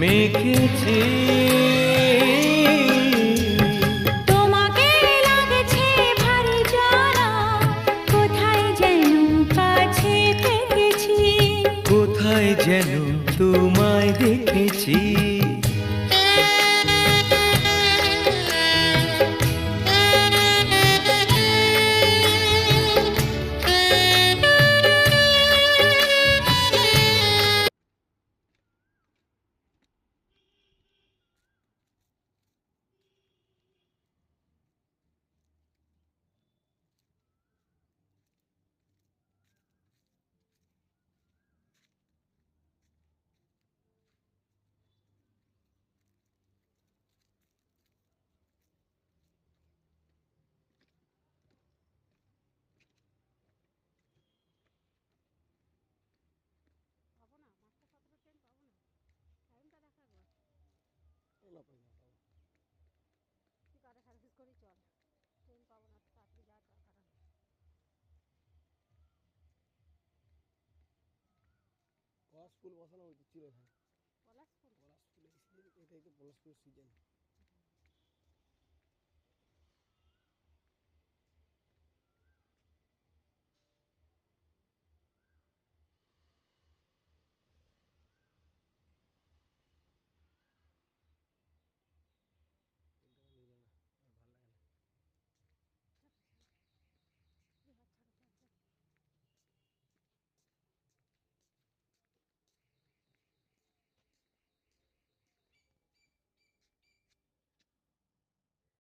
মেখেছি। তোমাকে লাগছে ভারী জানা, কোথায় যেন কাছে থেকেছি। কোথায় যেন তোমায় দেখেছি। পলাশ ফুল বসানো হয়েছে চিরধারে। পলাশ ফুল এটাই তো পলাশ ফুলের সিজন।